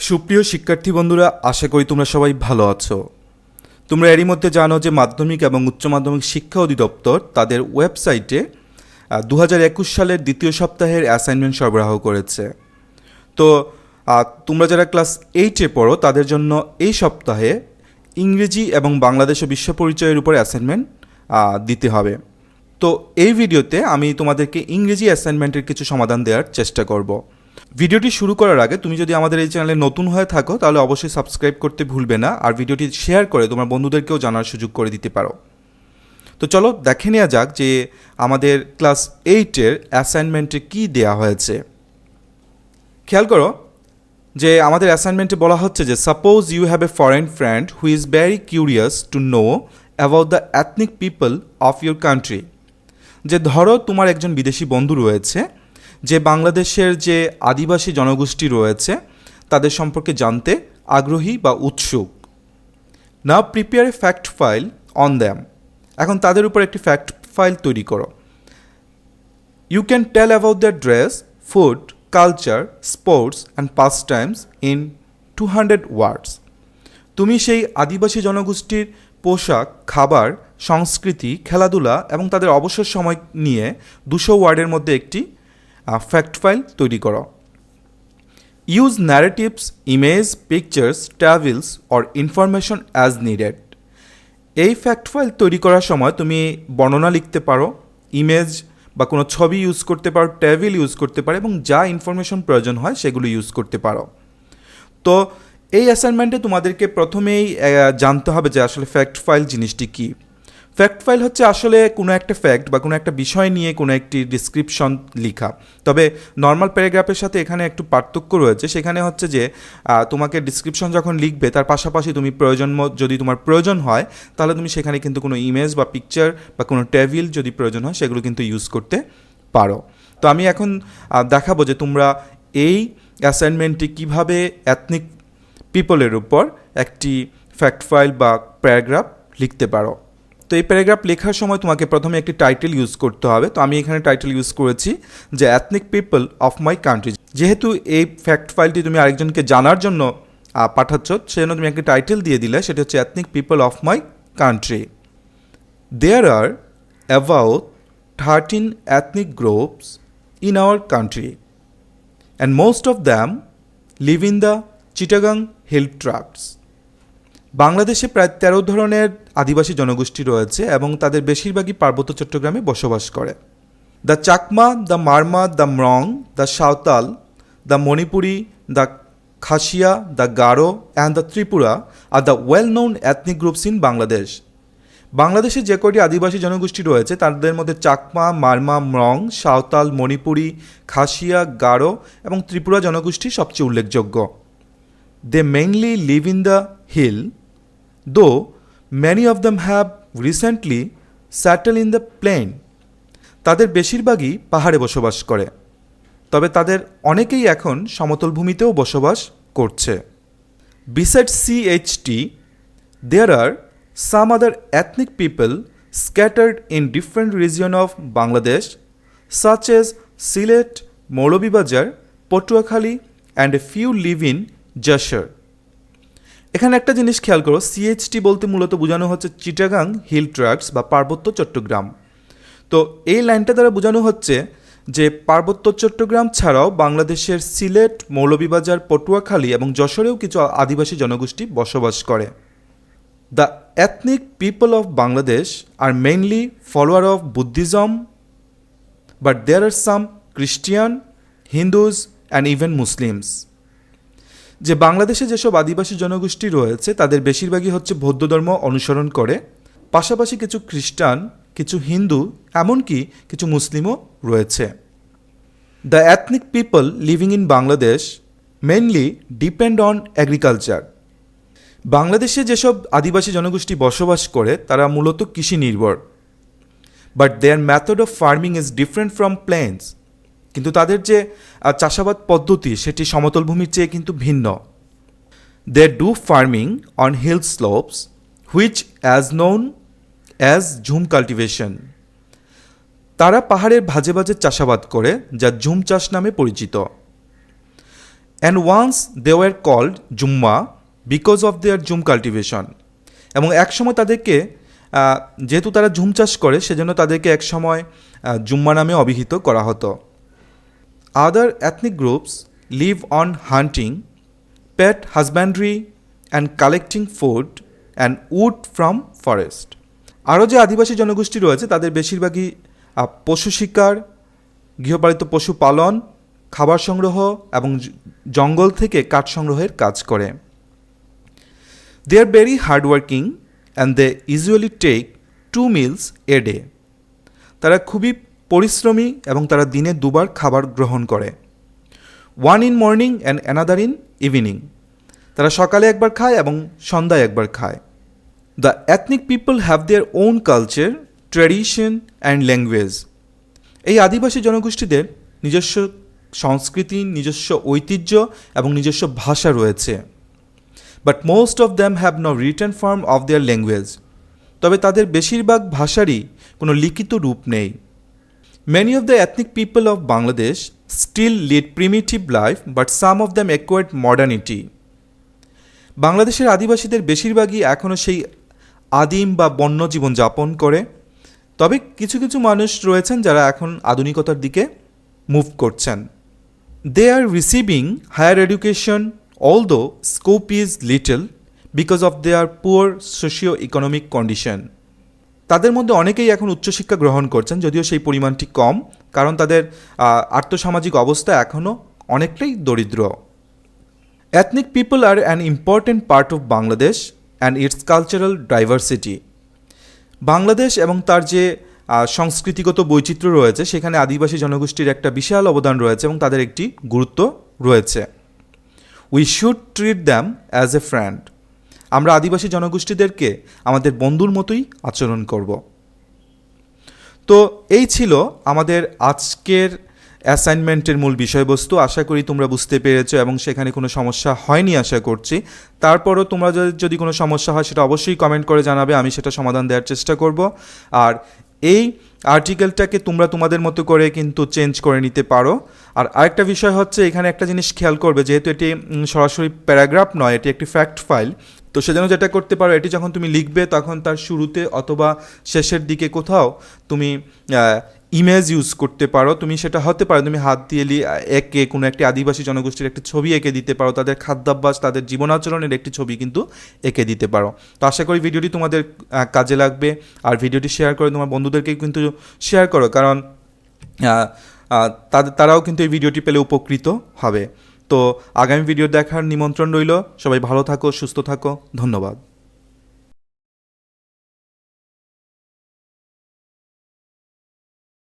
সুপ্রিয় শিক্ষার্থী বন্ধুরা, আশা করি তোমরা সবাই ভালো আছো। তোমরা এরই মধ্যে জানো যে মাধ্যমিক এবং উচ্চ মাধ্যমিক শিক্ষা অধিদপ্তর তাদের ওয়েবসাইটে 2021 সালের দ্বিতীয় সপ্তাহের অ্যাসাইনমেন্ট সরবরাহ করেছে। তো তোমরা যারা ক্লাস 8-এ পড়ো তাদের জন্য এই সপ্তাহে ইংরেজি এবং বাংলাদেশ ও বিশ্ব পরিচয়ের উপর অ্যাসাইনমেন্ট দিতে হবে। তো এই ভিডিওতে আমি তোমাদেরকে ইংরেজি অ্যাসাইনমেন্টের কিছু সমাধান দেওয়ার চেষ্টা করব। ভিডিওটি শুরু করার আগে তুমি যদি আমাদের এই চ্যানেলে নতুন হয়ে থাকো তাহলে অবশ্যই সাবস্ক্রাইব করতে ভুলবে না, আর ভিডিওটি শেয়ার করে তোমার বন্ধুদেরকেও জানার সুযোগ করে দিতে পারো। তো চলো দেখে নেওয়া যাক যে আমাদের ক্লাস 8-এর অ্যাসাইনমেন্টে কী দেওয়া হয়েছে। খেয়াল করো যে আমাদের অ্যাসাইনমেন্টে বলা হচ্ছে যে suppose you have a foreign friend who is very curious to know about the ethnic people of your country. যে ধরো তোমার একজন বিদেশি বন্ধু রয়েছে যে বাংলাদেশের যে আদিবাসী জনগোষ্ঠী রয়েছে তাদের সম্পর্কে জানতে আগ্রহী বা উৎসুক। Now prepare a fact file on them. এখন তাদের উপর একটি ফ্যাক্ট ফাইল তৈরি করো। You can tell about their dress, food, culture, sports and pastimes in 200 words. তুমি সেই আদিবাসী জনগোষ্ঠীর পোশাক, খাবার, সংস্কৃতি, খেলাধুলা এবং তাদের অবসর সময় নিয়ে 200 ওয়ার্ডের মধ্যে একটি ফ্যাক্ট ফাইল তৈরি করো। Use narratives, image, pictures, travels or information as needed. এই ফ্যাক্ট ফাইল তৈরি করার সময় তুমি বর্ণনা লিখতে পারো, ইমেজ বা কোনো ছবি ইউজ করতে পারো, ট্রাভেল ইউজ করতে পারো এবং যা ইনফরমেশন প্রয়োজন হয় সেগুলো ইউজ করতে পারো। তো এই অ্যাসাইনমেন্টে তোমাদেরকে প্রথমেই জানতে হবে যে আসলে ফ্যাক্ট ফাইল জিনিসটি কী। ফ্যাক্ট ফাইল হচ্ছে আসলে কোনো একটা ফ্যাক্ট বা কোনো একটা বিষয় নিয়ে কোনো একটি ডিসক্রিপশন লেখা। তবে নর্মাল প্যারাগ্রাফের সাথে এখানে একটু পার্থক্য রয়েছে। সেখানে হচ্ছে যে তোমাকে ডিসক্রিপশন যখন লিখবে তার পাশাপাশি তুমি যদি তোমার প্রয়োজন হয় তাহলে তুমি সেখানে কিন্তু কোনো ইমেজ বা পিকচার বা কোনো টেবিল যদি প্রয়োজন হয় সেগুলো কিন্তু ইউজ করতে পারো। তো আমি এখন দেখাবো যে তোমরা এই অ্যাসাইনমেন্টটি কীভাবে এথনিক পিপলের উপর একটি ফ্যাক্ট ফাইল বা প্যারাগ্রাফ লিখতে পারো। তো এই প্যারাগ্রাফ লেখার সময় তোমাকে প্রথমে একটি টাইটেল ইউজ করতে হবে। তো আমি এখানে টাইটেল ইউজ করেছি যে ethnic people of my country. যেহেতু এই ফ্যাক্ট ফাইলটি তুমি আরেকজনকে জানার জন্য পাঠাচ্ছ, সেজন্য তুমি একটি টাইটেল দিয়ে দিলে, সেটা হচ্ছে ethnic people of my country. There are about 13 ethnic groups in our country and most of them live in the Chittagong Hill Tracts. বাংলাদেশে প্রায় 13 ধরনের আদিবাসী জনগোষ্ঠী রয়েছে এবং তাদের বেশিরভাগই পার্বত্য চট্টগ্রামে বসবাস করে। The Chakma, the Marma, the Murong, the Santal, the Manipuri, the Khasia, the Garo and the Tripura are the well known ethnic groups in Bangladesh. বাংলাদেশে যে কয়টি আদিবাসী জনগোষ্ঠী রয়েছে তাদের মধ্যে চাকমা, মারমা, মরং, সাঁওতাল, মণিপুরি, খাসিয়া, গারো এবং ত্রিপুরা জনগোষ্ঠী সবচেয়ে উল্লেখযোগ্য। They mainly live in the hill, though many of them have recently settled in the plain. তাদের বেশিরভাগই পাহাড়ে বসবাস করে, তবে তাদের অনেকেই এখন সমতল ভূমিতেও বসবাস করছে। Besides CHT, there are some other ethnic people scattered in different regions of Bangladesh, such as Sylhet, Moulobibazar, Patuakhali, and a few live in Jessore. এখানে একটা জিনিস খেয়াল করো, সিএইচটি বলতে মূলত বোঝানো হচ্ছে চিটাগাং হিল ট্র্যাক্টস বা পার্বত্য চট্টগ্রাম। তো এই লাইনটা দ্বারা বোঝানো হচ্ছে যে পার্বত্য চট্টগ্রাম ছাড়াও বাংলাদেশের সিলেট, মৌলভীবাজার, পটুয়াখালী এবং যশোরেও কিছু আদিবাসী জনগোষ্ঠী বসবাস করে। The ethnic people of Bangladesh are mainly follower of Buddhism, but there are some Christian, Hindus and even Muslims. যে বাংলাদেশে যেসব আদিবাসী জনগোষ্ঠী রয়েছে তাদের বেশিরভাগই হচ্ছে বৌদ্ধ ধর্ম অনুসরণ করে, পাশাপাশি কিছু খ্রিস্টান, কিছু হিন্দু, এমনকি কিছু মুসলিমও রয়েছে। The ethnic people living in Bangladesh mainly depend on agriculture. বাংলাদেশে যেসব আদিবাসী জনগোষ্ঠী বসবাস করে তারা মূলত কৃষি নির্ভর, but their method of farming is different from plains. কিন্তু তাদের যে চাষাবাদ পদ্ধতি সেটি সমতল ভূমির চেয়ে কিন্তু ভিন্ন। They do farming on hill slopes which is known as jhum cultivation. তারা পাহাড়ের ভাজে ভাজে চাষাবাদ করে যা ঝুম চাষ নামে পরিচিত। And once they were called Jumma because of their jhum cultivation. এবং একসময় তাদেরকে যেহেতু তারা ঝুম চাষ করে সেজন্য তাদেরকে একসময় জুম্মা নামে অভিহিত করা হতো। Other ethnic groups live on hunting, pet husbandry and collecting food and wood from forest. আরও যে আদিবাসী জনগোষ্ঠী রয়েছে তাদের বেশিরভাগই পশু শিকার, গৃহপালিত পশু পালন, খাবার সংগ্রহ এবং জঙ্গল থেকে কাঠ সংগ্রহের কাজ করে। They are very hardworking and they usually take 2 meals a day। তারা খুবই পরিশ্রমী এবং তারা দিনে 2 বার খাবার গ্রহণ করে। 1 in morning and another in evening. তারা সকালে একবার খায় এবং সন্ধ্যায় একবার খায়। The ethnic people have their own culture, tradition and language. এই আদিবাসী জনগোষ্ঠীদের নিজস্ব সংস্কৃতি, নিজস্ব ঐতিহ্য এবং নিজস্ব ভাষা রয়েছে। But most of them have no written form of their language. তবে তাদের বেশিরভাগ ভাষারই কোনো লিখিত রূপ নেই। Many of the ethnic people of Bangladesh still lead primitive life, but some of them acquired modernity. বাংলাদেশের আদিবাসীদের বেশিরভাগই এখনও সেই আদিম বা বন্য জীবন যাপন করে, তবে কিছু কিছু মানুষ রয়েছেন যারা এখন আধুনিকতার দিকে মুভ করছেন। They are receiving higher education although scope is little because of their poor socio economic condition. তাদের মধ্যে অনেকেই এখন উচ্চশিক্ষা গ্রহণ করছেন, যদিও সেই পরিমাণটি কম, কারণ তাদের আর্থসামাজিক অবস্থা এখনও অনেকটাই দরিদ্র। Ethnic people are an important part of Bangladesh and its cultural diversity. বাংলাদেশ এবং তার যে সংস্কৃতিগত বৈচিত্র্য রয়েছে সেখানে আদিবাসী জনগোষ্ঠীর একটা বিশাল অবদান রয়েছে এবং তাদের একটি গুরুত্ব রয়েছে। We should treat them as a friend. আমরা আদিবাসী জনগোষ্ঠীদেরকে আমাদের বন্ধুর মতোই আচরণ করব। তো এই ছিল আমাদের আজকের অ্যাসাইনমেন্টের মূল বিষয়বস্তু। আশা করি তোমরা বুঝতে পেরেছো এবং সেখানে কোনো সমস্যা হয়নি আশা করছি। তারপরও তোমরা যদি কোনো সমস্যা হয় সেটা অবশ্যই কমেন্ট করে জানাবে, আমি সেটা সমাধান দেওয়ার চেষ্টা করব। আর এই আর্টিকেলটাকে তোমরা তোমাদের মতো করে কিন্তু চেঞ্জ করে নিতে পারো। আর আরেকটা বিষয় হচ্ছে, এখানে একটা জিনিস খেয়াল করবে, যেহেতু এটি সরাসরি প্যারাগ্রাফ নয়, এটি একটি ফ্যাক্ট ফাইল, তো সেজন্য যেটা করতে পারো, এটি যখন তুমি লিখবে তখন তার শুরুতে অথবা শেষের দিকে কোথাও তুমি ইমেজ ইউজ করতে পারো। তুমি সেটা হতে পারে তুমি হাত দিয়ে এঁকে কোনো একটি আদিবাসী জনগোষ্ঠীর একটি ছবি এঁকে দিতে পারো, তাদের খাদ্যাভ্যাস, তাদের জীবনাচরণের একটি ছবি কিন্তু এঁকে দিতে পারো। তো আশা করি ভিডিওটি তোমাদের কাজে লাগবে। আর ভিডিওটি শেয়ার করে তোমার বন্ধুদেরকে কিন্তু শেয়ার করো, কারণ তারাও কিন্তু এই ভিডিওটি পেলে উপকৃত হবে। তো আগামী ভিডিও দেখার নিমন্ত্রণ রইল। সবাই ভালো থাকো, সুস্থ থাকো, ধন্যবাদ।